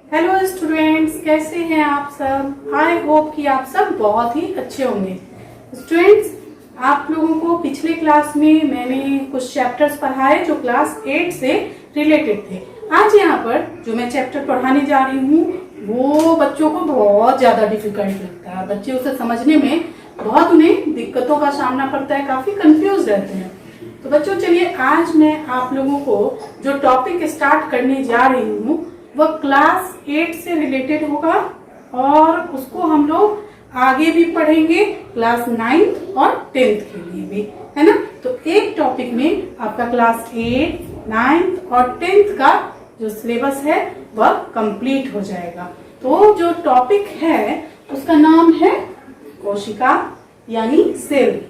Hello students, कैसे हैं आप सब। आई होप कि आप सब बहुत ही अच्छे होंगे। स्टूडेंट्स, आप लोगों को पिछले क्लास में मैंने कुछ चैप्टर्स पढ़ाए जो क्लास 8 से रिलेटेड थे। आज यहाँ पर जो मैं चैप्टर पढ़ाने जा रही हूँ वो बच्चों को बहुत ज्यादा डिफिकल्ट लगता है। बच्चे उसे समझने में बहुत उन्हें दिक्कतों का सामना पड़ता है, काफी कंफ्यूज रहते हैं। तो बच्चों चलिए, आज मैं आप लोगों को जो टॉपिक स्टार्ट करने जा रही हूँ वह क्लास 8 से रिलेटेड होगा और उसको हम लोग आगे भी पढ़ेंगे क्लास 9th और 10th के लिए भी, है ना। तो एक टॉपिक में आपका क्लास 8, 9th और 10th का जो सिलेबस है वह कंप्लीट हो जाएगा। तो जो टॉपिक है उसका नाम है कोशिका यानी सेल,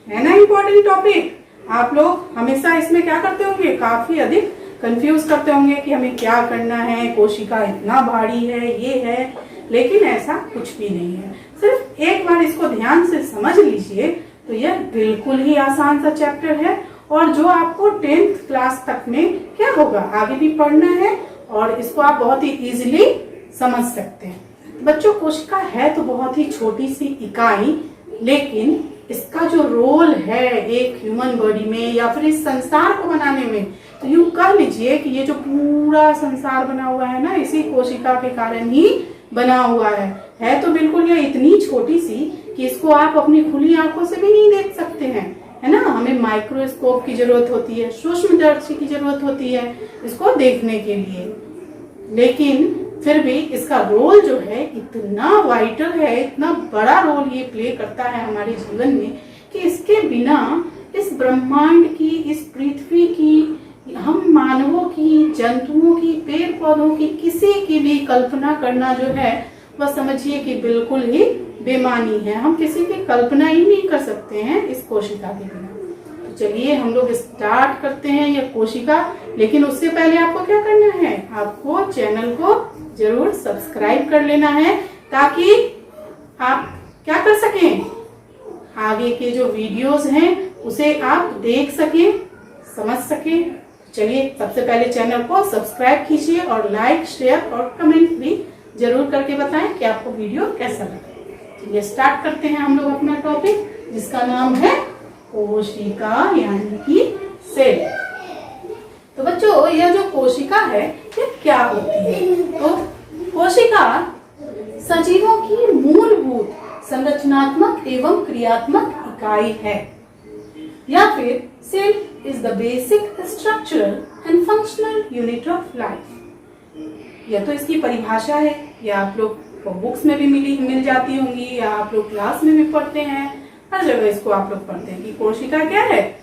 है ना। Important topic. आप लोग हमेशा इसमें क्या करते होंगे, काफी अधिक कंफ्यूज करते होंगे कि हमें क्या करना है, कोशिका इतना भारी है, ये है, लेकिन ऐसा कुछ भी नहीं है। सिर्फ एक बार इसको ध्यान से समझ लीजिए तो यह बिल्कुल ही आसान सा चैप्टर है और जो आपको 10th क्लास तक में क्या होगा आगे भी पढ़ना है और इसको आप बहुत ही इजीली समझ सकते हैं। बच्चों, कोशिका है तो बहुत ही छोटी सी इकाई, लेकिन इसका जो रोल है एक ह्यूमन बॉडी में या फिर इस संसार को बनाने में, तो यूं कह लीजिए कि ये जो पूरा संसार बना हुआ है ना, इसी कोशिका के कारण ही बना हुआ है तो बिल्कुल ये इतनी छोटी सी कि इसको आप अपनी खुली आंखों से भी नहीं देख सकते हैं, है ना। हमें माइक्रोस्कोप की जरूरत होती है, सूक्ष्मदर्शी की जरूरत होती है इसको देखने के लिए, लेकिन फिर भी इसका रोल जो है इतना वाइटल है, इतना बड़ा रोल ये प्ले करता है हमारे जीवन में कि इसके बिना इस ब्रह्मांड की, इस पृथ्वी की, हम मानवों की, जंतुओं की, पेड़ पौधों की, किसी की भी कल्पना करना जो है वह समझिए कि बिल्कुल ही बेमानी है। हम किसी की कल्पना ही नहीं कर सकते हैं इस कोशिका के बिना। तो चलिए हम लोग स्टार्ट करते हैं यह कोशिका, लेकिन उससे पहले आपको क्या करना है, आपको चैनल को जरूर सब्सक्राइब कर लेना है ताकि आप क्या कर सकें, आगे के जो वीडियोस हैं उसे आप देख सकें, समझ सकें। चलिए सबसे पहले चैनल को सब्सक्राइब कीजिए और लाइक, शेयर और कमेंट भी जरूर करके बताएं कि आपको वीडियो कैसा लगा। चलिए स्टार्ट करते हैं हम लोग अपना टॉपिक जिसका नाम है कोशिका यानी कि सेल। तो बच्चों, यह जो कोशिका है ये क्या होती है? तो कोशिका सजीवों की मूलभूत संरचनात्मक एवं क्रियात्मक इकाई है, या फिर cell is the basic structural and functional unit of life. यह तो इसकी परिभाषा है, यह आप लोग को बुक्स में भी मिल जाती होंगी या आप लोग क्लास में भी पढ़ते हैं, हर जगह इसको आप लोग पढ़ते हैं कि कोशिका क्या है,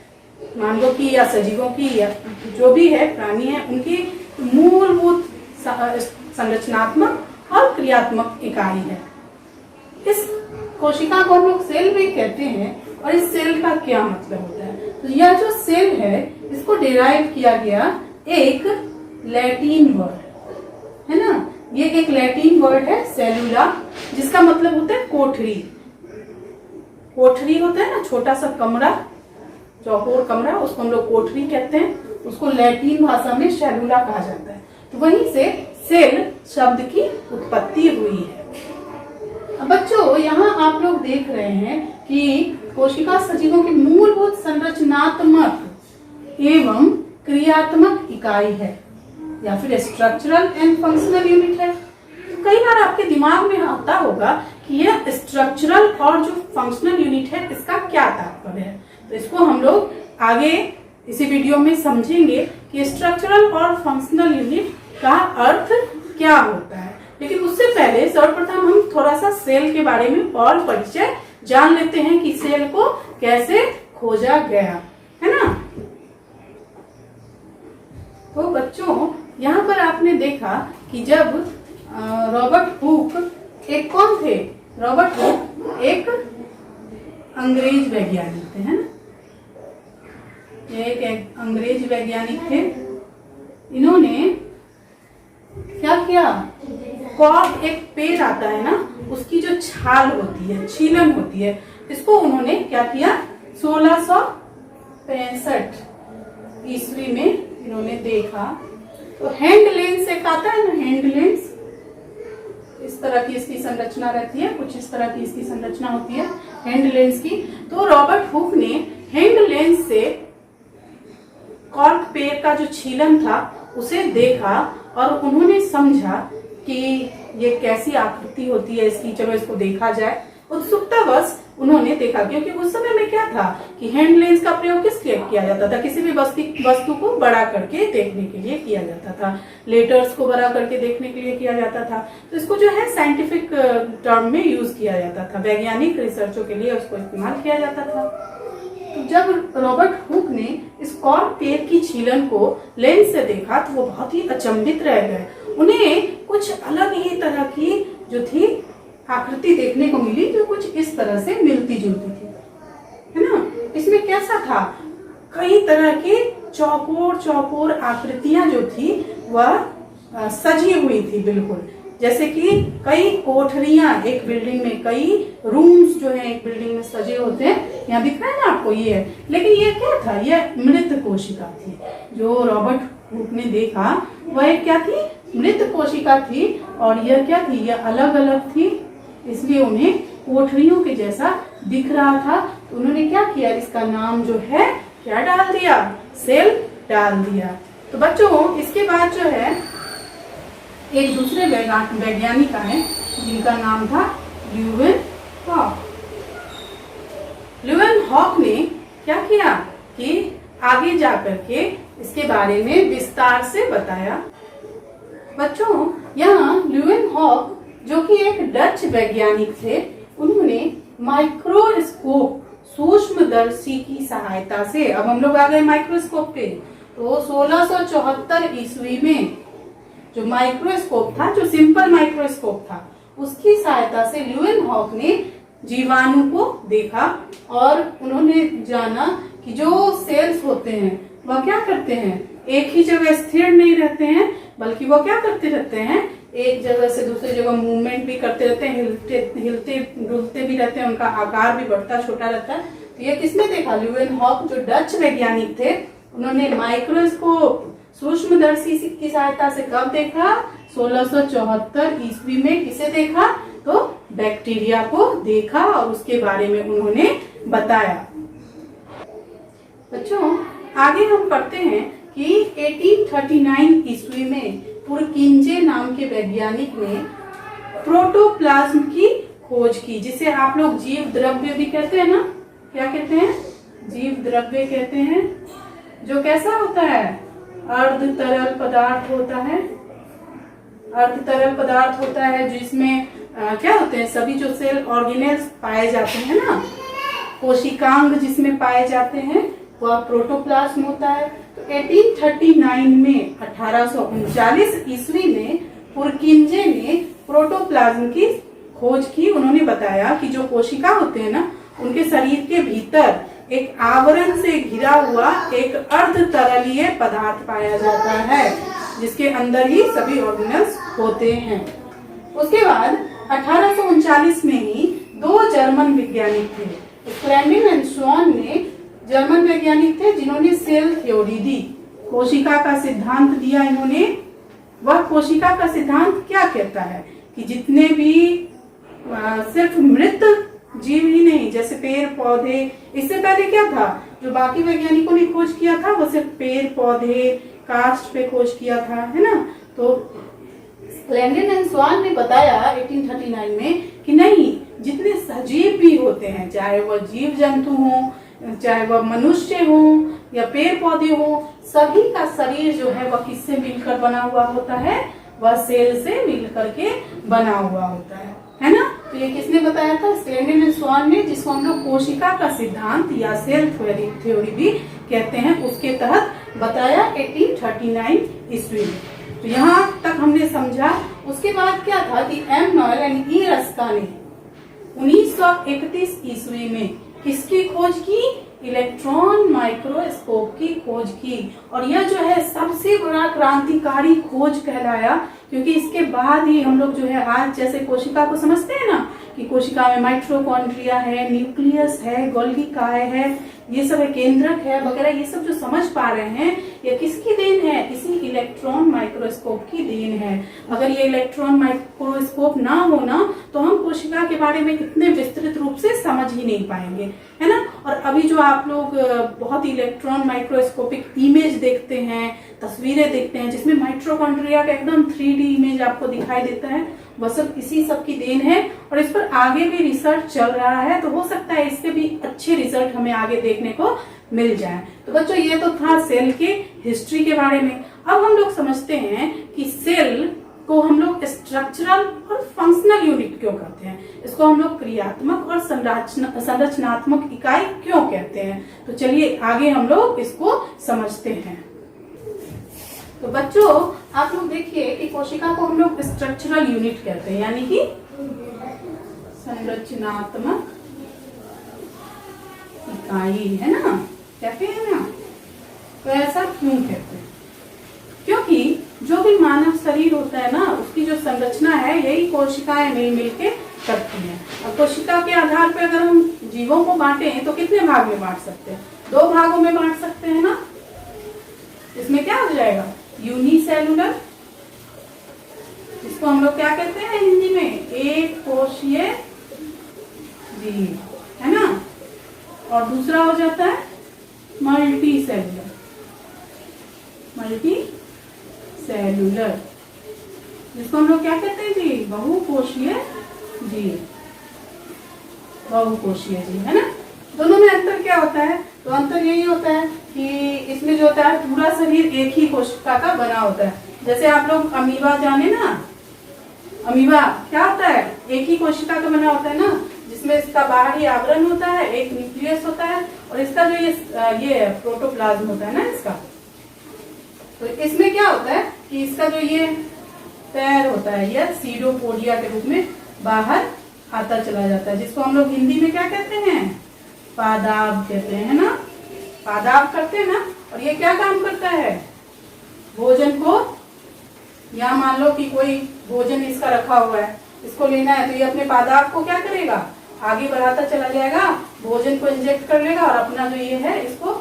मानवों की या सजीवों की या जो भी है प्राणी है उनकी मूलभूत संरचनात्मक और क्रियात्मक इकाई है। इस कोशिका को हम लोग सेल भी कहते हैं। और इस सेल का क्या मतलब होता है, तो यह जो सेल है इसको डिराइव किया गया एक लैटिन वर्ड, है ना। ये एक लैटिन वर्ड है सेलुला, जिसका मतलब होता है कोठरी। कोठरी होता है ना, छोटा सा कमरा, चौकोर कमरा, उसको हम लोग कोठरी कहते हैं। उसको लैटिन भाषा में सेलुला कहा जाता है। तो वहीं से सेल शब्द की उत्पत्ति हुई है। अब बच्चों, यहाँ आप लोग देख रहे हैं कि कोशिका सजीवों की मूलभूत संरचनात्मक एवं क्रियात्मक इकाई है या फिर स्ट्रक्चरल एंड फंक्शनल यूनिट है। तो कई बार आपके दिमाग में आता होगा कि यह स्ट्रक्चरल और जो फंक्शनल यूनिट है इसका क्या तात्पर्य है। तो इसको हम लोग आगे इसी वीडियो में समझेंगे कि स्ट्रक्चरल और फंक्शनल यूनिट का अर्थ क्या होता है। लेकिन उससे पहले सर्वप्रथम हम थोड़ा सा सेल के बारे में और परिचय जान लेते हैं कि सेल को कैसे खोजा गया, है ना। तो बच्चों, यहाँ पर आपने देखा कि जब रॉबर्ट हुक, एक कौन थे, रॉबर्ट हुक एक अंग्रेज वैज्ञानिक थे, है ना। एक अंग्रेज वैज्ञानिक थे। इन्होंने क्या किया, कॉर्क, एक पेड़ आता है ना, उसकी जो छाल होती है, छीलन होती है, इसको उन्होंने क्या किया, 1665 ईस्वी में इन्होंने देखा। तो हैंड लेंस एक आता है ना, हैंड लेंस, तरह की इसकी संरचना रहती है, कुछ इस तरह की इसकी संरचना होती है हैंड लेंस की। तो रॉबर्ट हुक ने हैंड लेंस से कॉर्क पेड़ का जो छीलन था उसे देखा और उन्होंने समझा कि ये कैसी आकृति होती है इसकी, चलो इसको देखा जाए। उत्सुकतावश उन्होंने देखा, क्योंकि उस समय में क्या था कि हैंड लेंस का प्रयोग किस लिए किया जाता था, किसी भी वस्तु को बड़ा करके देखने के लिए किया जाता था, लेटर्स को बड़ा करके देखने के लिए किया जाता था। तो इसको जो है साइंटिफिक टर्म में यूज किया जाता था, वैज्ञानिक रिसर्चों के लिए उसको इस्तेमाल किया जाता था। तो जब रॉबर्ट हुक ने इस कॉर्क पेड़ की छीलन को लेंस से देखा तो वो बहुत ही अचंभित रह गए। उन्हें कुछ अलग ही तरह की जो थी आकृति देखने को मिली, जो कुछ इस तरह से मिलती जुलती थी, है ना। इसमें कैसा था, कई तरह की चौकोर चौकोर आकृतियां जो थी वह सजी हुई थी, बिल्कुल जैसे कि कई कोठरियां एक बिल्डिंग में, कई रूम्स जो है एक बिल्डिंग में सजे होते हैं। यहाँ दिख रहा है ना आपको, ये है। लेकिन ये क्या था, यह मृत कोशिका थी। जो रॉबर्ट हुक ने देखा वह क्या थी, मृत कोशिका थी। और यह क्या थी, यह अलग अलग थी, इसलिए उन्हें कोठरियों के जैसा दिख रहा था। तो उन्होंने क्या किया, इसका नाम जो है क्या डाल दिया, सेल डाल दिया। तो बच्चों इसके बाद जो है एक दूसरे वैज्ञानिक आए जिनका नाम था ल्यूवेन हॉक। ल्यूवेन हॉक ने क्या किया कि आगे जाकर के इसके बारे में विस्तार से बताया। बच्चों यहाँ ल्यूवेन हॉक जो कि एक डच वैज्ञानिक थे, उन्होंने माइक्रोस्कोप सूक्ष्मदर्शी की सहायता से, अब हम लोग आ गए माइक्रोस्कोप पे, तो 1674 ईस्वी में जो माइक्रोस्कोप था, जो सिंपल माइक्रोस्कोप था, उसकी सहायता से ल्यूवेन हॉक ने जीवाणु को देखा और उन्होंने जाना कि जो सेल्स होते हैं वह क्या करते हैं, एक ही जगह स्थिर नहीं रहते हैं, बल्कि वो क्या करते रहते हैं, एक जगह से दूसरी जगह मूवमेंट भी करते रहते हैं, हिलते डुलते भी रहते हैं, उनका आकार भी बढ़ता छोटा रहता है। तो ये किसने देखा, ल्यूवेन हॉक जो डच वैज्ञानिक थे, उन्होंने माइक्रोस्कोप सूक्ष्मदर्शी की सहायता से कब देखा, 1674 ईस्वी में। किसे देखा, तो बैक्टीरिया को देखा और उसके बारे में उन्होंने बताया। बच्चों आगे हम पढ़ते हैं कि 1839 ईस्वी में पुरकिंजे नाम के वैज्ञानिक ने प्रोटोप्लाज्म की खोज की, जिसे आप लोग जीव द्रव्य भी कहते हैं ना, क्या कहते हैं, जीव द्रव्य कहते हैं। जो कैसा होता है, अर्ध तरल पदार्थ होता है, अर्ध तरल पदार्थ होता है जिसमें क्या होते हैं, सभी जो सेल ऑर्गेनेल्स पाए जाते हैं ना, कोशिकांग जिसमें पाए जाते हैं, वह प्रोटोप्लाज्म होता है। तो 1839 में 1839 ईस्वी में पुरकिंजे ने प्रोटोप्लाज्म की खोज की। उन्होंने बताया कि जो कोशिका होते हैं ना, उनके शरीर के भीतर एक आवरण से घिरा हुआ एक अर्ध तरलीय पदार्थ पाया जाता है, जिसके अंदर ही सभी ऑर्गेनल्स होते हैं। उसके बाद 1839 में ही दो जर्मन वैज्ञानिक थे, क्लेमेन एंड स्वान ने, जर्मन वैज्ञानिक थे जिन्होंने सेल थ्योरी दी, कोशिका का सिद्धांत दिया इन्होंने। वह कोशिका का सिद्धांत क्या कहता है कि जितने भी सिर्फ मृत जीव ही नहीं, जैसे पेड़ पौधे, इससे पहले क्या था, जो बाकी वैज्ञानिकों ने खोज किया था वो सिर्फ पेड़ पौधे कास्ट पे खोज किया था, है ना। तो क्लेमेन एंड स्वान ने बताया 1839 में कि नहीं, जितने सजीव भी होते हैं, चाहे वह जीव जंतु हो, चाहे वह मनुष्य हो या पेड़ पौधे हो, सभी का शरीर जो है वह किससे मिलकर बना हुआ होता है, वह सेल से मिलकर के बना हुआ होता है ना। तो ये किसने बताया था, क्लेमेन एंड स्वान ने, जिसको हम लोग कोशिका का सिद्धांत या सेल थ्योरी भी कहते हैं, उसके तहत बताया 1839 ईस्वी में। तो यहाँ तक हमने समझा। उसके बाद क्या था कि M Knoll and E Ruska ने 1931 ईस्वी में किसकी खोज की, इलेक्ट्रॉन माइक्रोस्कोप की खोज की। और यह जो है सबसे बड़ा क्रांतिकारी खोज कहलाया, क्योंकि इसके बाद ही हम लोग जो है आज जैसे कोशिका को समझते हैं ना कि कोशिका में माइटोकॉन्ड्रिया है, न्यूक्लियस है, गोल्गी काय है, ये सब है, केंद्रक है वगैरह, ये सब जो समझ पा रहे हैं ये किसकी देन है? इसी इलेक्ट्रॉन माइक्रोस्कोप की देन है। अगर ये इलेक्ट्रॉन माइक्रोस्कोप ना हो ना तो हम कोशिका के बारे में इतने विस्तृत रूप से समझ ही नहीं पाएंगे, है ना। और अभी जो आप लोग बहुत इलेक्ट्रॉन माइक्रोस्कोपिक इमेज देखते हैं, तस्वीरें देखते हैं जिसमें माइटोकॉन्ड्रिया का एकदम 3D इमेज आपको दिखाई देता है, वह सब इसी सब की देन है। और इस पर आगे भी रिसर्च चल रहा है, तो हो सकता है इसके भी अच्छे रिजल्ट हमें आगे देखने को मिल जाए। तो बच्चों ये तो था सेल के हिस्ट्री के बारे में। अब हम लोग समझते हैं कि सेल को हम लोग स्ट्रक्चरल और फंक्शनल यूनिट क्यों कहते हैं, इसको हम लोग क्रियात्मक और संरचनात्मक इकाई क्यों कहते हैं। तो चलिए आगे हम लोग इसको समझते हैं। तो बच्चों आप लोग देखिए कि कोशिका को हम लोग स्ट्रक्चरल यूनिट कहते हैं, यानी कि संरचनात्मक इकाई, है ना, कहते हैं ना। तो ऐसा क्यों कहते हैं? क्योंकि जो भी मानव शरीर होता है ना उसकी जो संरचना है यही कोशिकाएं मिल मिल के करती हैं। अब कोशिका के आधार पर अगर हम जीवों को बांटे तो कितने भाग में बांट सकते हैं? 2 भागों में बांट सकते हैं ना। इसमें क्या हो जाएगा? यूनिसेलुलर, इसको हम लोग क्या कहते हैं हिंदी में? एक कोशीय जीव, है ना। और दूसरा हो जाता है मल्टी सेलुलर, जिसको हम लोग क्या कहते हैं जी? बहुकोशीय जीव, बहुकोशीय जीव, है ना। दोनों में अंतर क्या होता है? तो अंतर यही होता है कि इसमें जो होता है पूरा शरीर एक ही कोशिका का बना होता है। जैसे आप लोग अमीबा जाने ना, अमीबा क्या होता है? एक ही कोशिका का बना होता है ना, जिसमें इसका बाहरी आवरण होता है, एक न्यूक्लियस होता है और इसका जो ये प्रोटोप्लाज्म होता है ना इसका। तो इसमें क्या होता है कि इसका जो ये पैर होता है यह सीडोपोडिया के रूप में बाहर आता चला जाता है, जिसको हम लोग हिंदी में क्या कहते हैं? पादाब कहते हैं, है ना। पादाब करते हैं ना। और ये क्या काम करता है? भोजन को, या मान लो कि कोई भोजन इसका रखा हुआ है, इसको लेना है तो ये अपने पादाब को क्या करेगा? आगे बढ़ाता चला जाएगा, भोजन को इंजेक्ट कर लेगा और अपना जो ये है इसको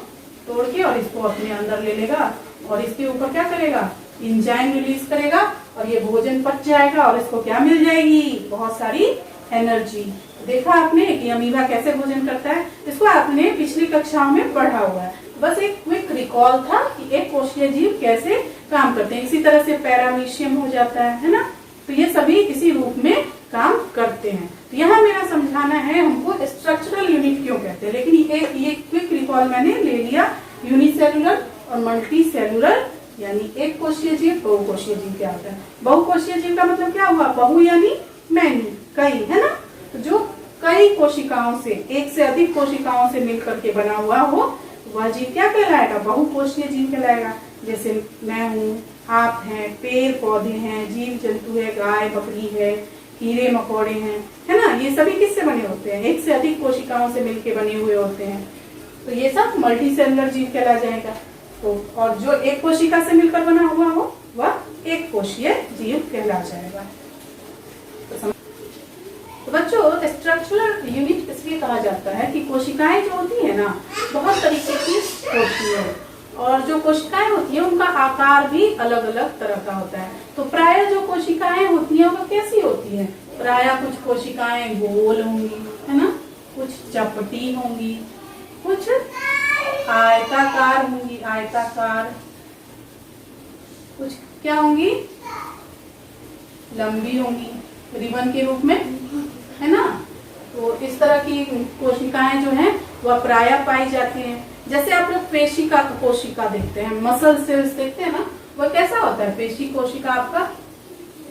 तोड़ के और इसको अपने अंदर ले लेगा और इसके ऊपर क्या करेगा? एंजाइम रिलीज करेगा और ये भोजन पच जाएगा और इसको क्या मिल जाएगी? बहुत सारी एनर्जी। देखा आपने कि अमीबा कैसे भोजन करता है? इसको आपने पिछली कक्षाओं में पढ़ा हुआ है। बस एक क्विक रिकॉल था कि एक कोशिकीय जीव कैसे काम करते हैं। इसी तरह से पैरामीशियम हो जाता है ना। तो ये सभी इसी रूप में काम करते हैं। तो यहाँ मेरा समझाना है हमको स्ट्रक्चरल यूनिट क्यों कहते हैं, लेकिन ये क्विक रिकॉल मैंने ले लिया। यूनिसेलुलर और मल्टी सेलुलर यानी एक कोशिकीय जीव, बहुकोशीय जीव क्या होता है? बहुकोशीय जीव का मतलब क्या हुआ? बहु यानी मैनी, कई, है ना। तो जो कई कोशिकाओं से, एक से अधिक कोशिकाओं से मिलकर के बना हुआ हो वह जीव क्या कहलाएगा? बहुकोशीय जीव कहलाएगा। जैसे मैं हूँ, आप हैं, पेड़ पौधे हैं, जीव जंतु है, गाय बकरी है, कीड़े मकोड़े हैं, है ना। ये सभी किससे बने होते हैं? एक से अधिक कोशिकाओं से मिलकर बने हुए होते हैं। तो ये सब मल्टी सेलुलर जीव कहला जाएगा। तो और जो एक कोशिका से मिलकर बना हुआ हो वह एक कोशीय जीव कहला जाएगा। तो बच्चों स्ट्रक्चरल यूनिट इसलिए कहा जाता है कि कोशिकाएं जो होती है ना बहुत तरीके की होती है और जो कोशिकाएं होती है उनका आकार भी अलग अलग तरह का होता है। तो प्राय जो कोशिकाएं होती हैं वो कैसी होती हैं? प्राय कुछ कोशिकाएं गोल होंगी, है ना, कुछ चपटी होंगी, कुछ आयताकार होंगी, आयताकार, कुछ क्या होंगी? लंबी होंगी, रिबन के रूप में, है ना। तो इस तरह की कोशिकाएं जो हैं वह प्रायः पाई जाती हैं। जैसे आप लोग पेशी का कोशिका देखते हैं, मसल सेल्स देखते हैं ना, वह कैसा होता है? पेशी कोशिका आपका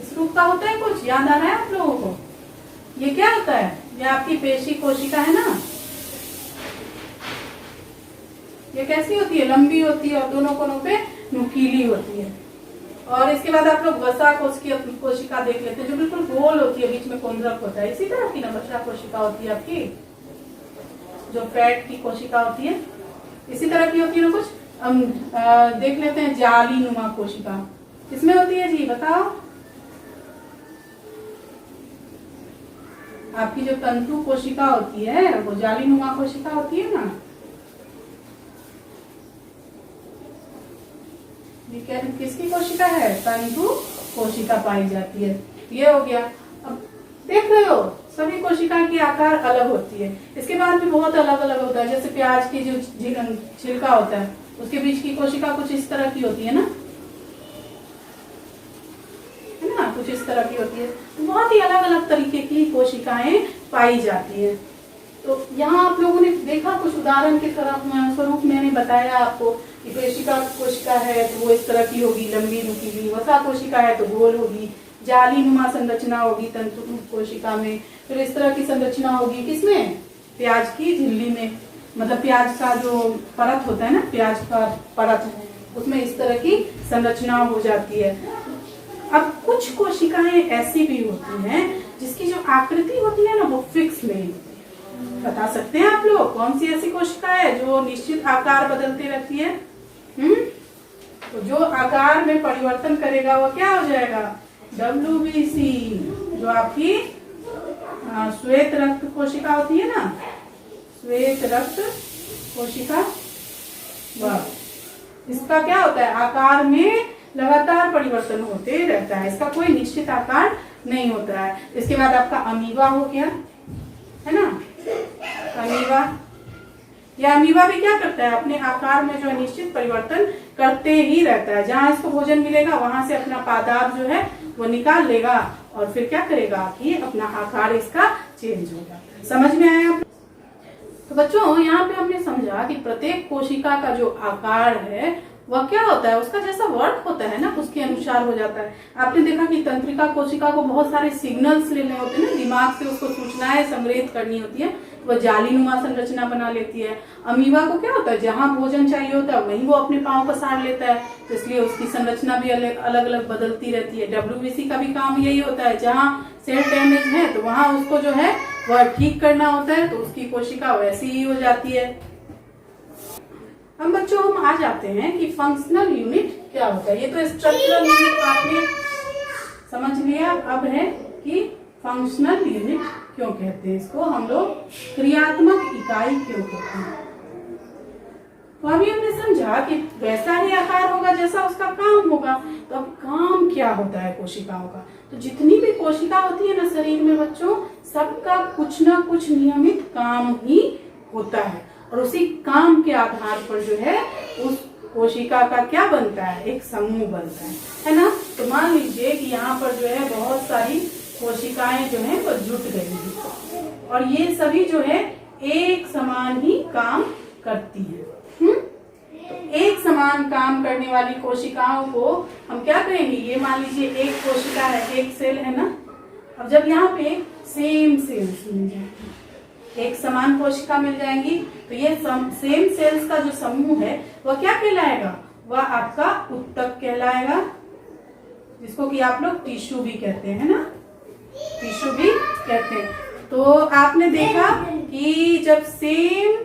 इस रूप का होता है। कुछ याद आ रहा है आप लोगों को? ये क्या होता है? ये आपकी पेशी कोशिका है ना, ये कैसी होती है? लंबी होती है और दोनों कोनों पे नुकीली होती है। और इसके बाद आप लोग वसा कोशिका देख लेते हैं जो बिल्कुल गोल होती है, बीच में केंद्रक होता है। इसी तरह की वसा कोशिका होती है आपकी, जो फैट की कोशिका होती है, इसी तरह की होती है ना। कुछ देख लेते हैं जाली नुमा कोशिका, किसमें होती है जी? बताओ। आपकी जो तंतु कोशिका होती है वो जालीनुमा कोशिका होती है ना, ये किसकी कोशिका है? तंतु कोशिका पाई जाती है। ये हो गया। अब देख रहे हो सभी कोशिका की आकार अलग होती है। इसके बाद भी बहुत अलग अलग होता है। जैसे प्याज की जो छिलका होता है उसके बीच की कोशिका कुछ इस तरह की होती है ना, कुछ इस तरह की होती है। तो बहुत ही अलग अलग तरीके की कोशिकाएं पाई जाती है। तो यहाँ आप लोगों ने देखा कुछ उदाहरण के स्वरूप मैंने बताया आपको कि कोशिका है तो वो इस तरह की होगी, लंबी नुकीली। वसा कोशिका है तो गोल होगी, जालीनुमा संरचना होगी तंतु कोशिका में। फिर इस तरह की संरचना होगी किसमें? प्याज की झिल्ली में, मतलब प्याज का जो परत होता है ना, प्याज का परत, उसमें इस तरह की संरचना हो जाती है। अब कुछ कोशिकाएं ऐसी भी होती हैं जिसकी जो आकृति होती है ना वो फिक्स नहीं होती। बता सकते हैं आप लोग कौन सी ऐसी कोशिका है जो निश्चित आकार बदलती रहती है? तो जो आकार में परिवर्तन करेगा वो क्या हो जाएगा? WBC, जो आपकी श्वेत रक्त कोशिका होती है ना, श्वेत रक्त कोशिका, वह इसका क्या होता है? आकार में लगातार परिवर्तन होते रहता है, इसका कोई निश्चित आकार नहीं होता है। इसके बाद आपका अमीबा हो गया, है ना, अमीबा। यह अमीबा भी क्या करता है? अपने आकार में जो है निश्चित परिवर्तन करते ही रहता है। जहां इसको भोजन मिलेगा वहां से अपना पादाप जो है वो निकाल लेगा और फिर क्या करेगा कि अपना आकार इसका चेंज होगा। समझ में आया आप? तो बच्चों यहाँ पे हमने समझा कि प्रत्येक कोशिका का जो आकार है वह क्या होता है, उसका जैसा वर्क होता है ना उसके अनुसार हो जाता है। आपने देखा कि तंत्रिका कोशिका को बहुत सारे सिग्नल्स लेने होते हैं ना, दिमाग से उसको सूचनाएं संग्रहित करनी होती है, वह जालीनुमा संरचना बना लेती है। अमीबा को क्या होता है? जहां भोजन चाहिए होता है वहीं वो अपने पांव पसार लेता है, तो इसलिए उसकी संरचना भी अलग अलग बदलती रहती है। WBC का भी काम यही होता है, जहाँ सेल डैमेज है तो वहां उसको जो है वह ठीक करना होता है, तो उसकी कोशिका वैसी ही हो जाती है। अब बच्चों हम आ जाते हैं कि फंक्शनल यूनिट क्या होता है। ये तो स्ट्रक्चरल यूनिट आपने समझ लिया। अब है कि फंक्शनल यूनिट क्यों कहते हैं इसको, हम लोग क्रियात्मक इकाई क्यों कहते हैं। तो अभी हमने समझा कि वैसा ही आकार होगा जैसा उसका काम होगा। तो अब काम क्या होता है कोशिकाओं का? तो जितनी भी कोशिका होती है ना शरीर में बच्चों, सबका कुछ ना कुछ नियमित काम ही होता है, और उसी काम के आधार पर जो है उस कोशिका का क्या बनता है? एक समूह बनता है ना। तो मान लीजिए कि यहाँ पर जो है बहुत सारी कोशिकाएं जो है वो जुट गई हैं और ये सभी जो है एक समान ही काम करती हैं। तो एक समान काम करने वाली कोशिकाओं को हम क्या करेंगे? ये मान लीजिए एक कोशिका है, एक सेल है ना। अब जब यहाँ पे सेम सेल्स मिल जाएंगे, एक समान कोशिका मिल जाएंगी, तो ये सेम सेल्स का जो समूह है वह क्या कहलाएगा? वह आपका उत्तक कहलाएगा, जिसको कि आप लोग टिश्यू भी कहते हैं ना, टिश्यू भी कहते हैं। तो आपने देखा कि जब सेम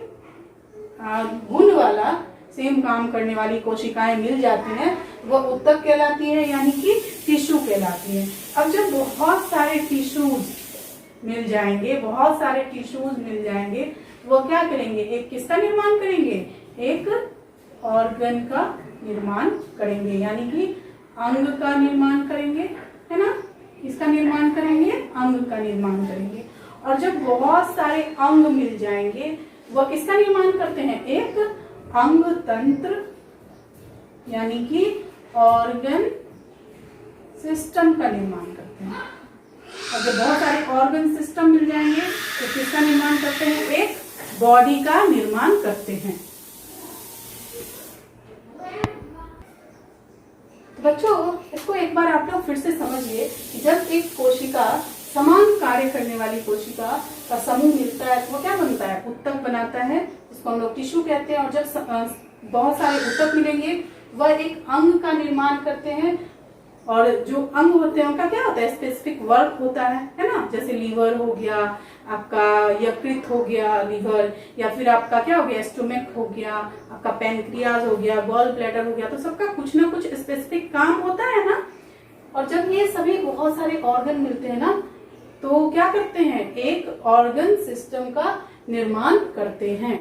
गुण वाला, सेम काम करने वाली कोशिकाएं मिल जाती हैं वह उत्तक कहलाती है, यानी कि टिश्यू कहलाती है। अब जब बहुत सारे टिश्यूज मिल जाएंगे, बहुत सारे टिश्यूज मिल जाएंगे, वो क्या करेंगे? एक किसका निर्माण करेंगे? एक ऑर्गन का निर्माण करेंगे, यानी कि अंग का निर्माण करेंगे, है ना। इसका निर्माण करेंगे, अंग का निर्माण करेंगे। और जब बहुत सारे अंग मिल जाएंगे वह किसका निर्माण करते हैं? एक अंग तंत्र, यानी कि ऑर्गन सिस्टम का निर्माण करते हैं। और जब बहुत सारे ऑर्गन सिस्टम मिल जाएंगे तो किसका निर्माण करते हैं? एक बॉडी का निर्माण करते हैं। तो बच्चों इसको एक बार आप लोग फिर से समझिए कि जब एक कोशिका, समान कार्य करने वाली कोशिका का समूह मिलता है तो वो क्या बनता है? उत्तक बनाता है, इसको हम लोग टिश्यू कहते हैं। और जब बहुत सारे उत्तक मिलेंगे वह एक अंग का निर्माण करते हैं, और जो अंग होते हैं उनका क्या होता है? स्पेसिफिक वर्क होता है ना। जैसे लीवर हो गया आपका, यकृत हो गया लीवर, या फिर आपका क्या हो गया? स्टोमक हो गया, आपका पैनक्रियाज हो गया, गॉल ब्लैडर हो गया। तो सबका कुछ ना कुछ स्पेसिफिक काम होता है ना। और जब ये सभी बहुत सारे ऑर्गन मिलते हैं ना तो क्या करते हैं, एक ऑर्गन सिस्टम का निर्माण करते हैं।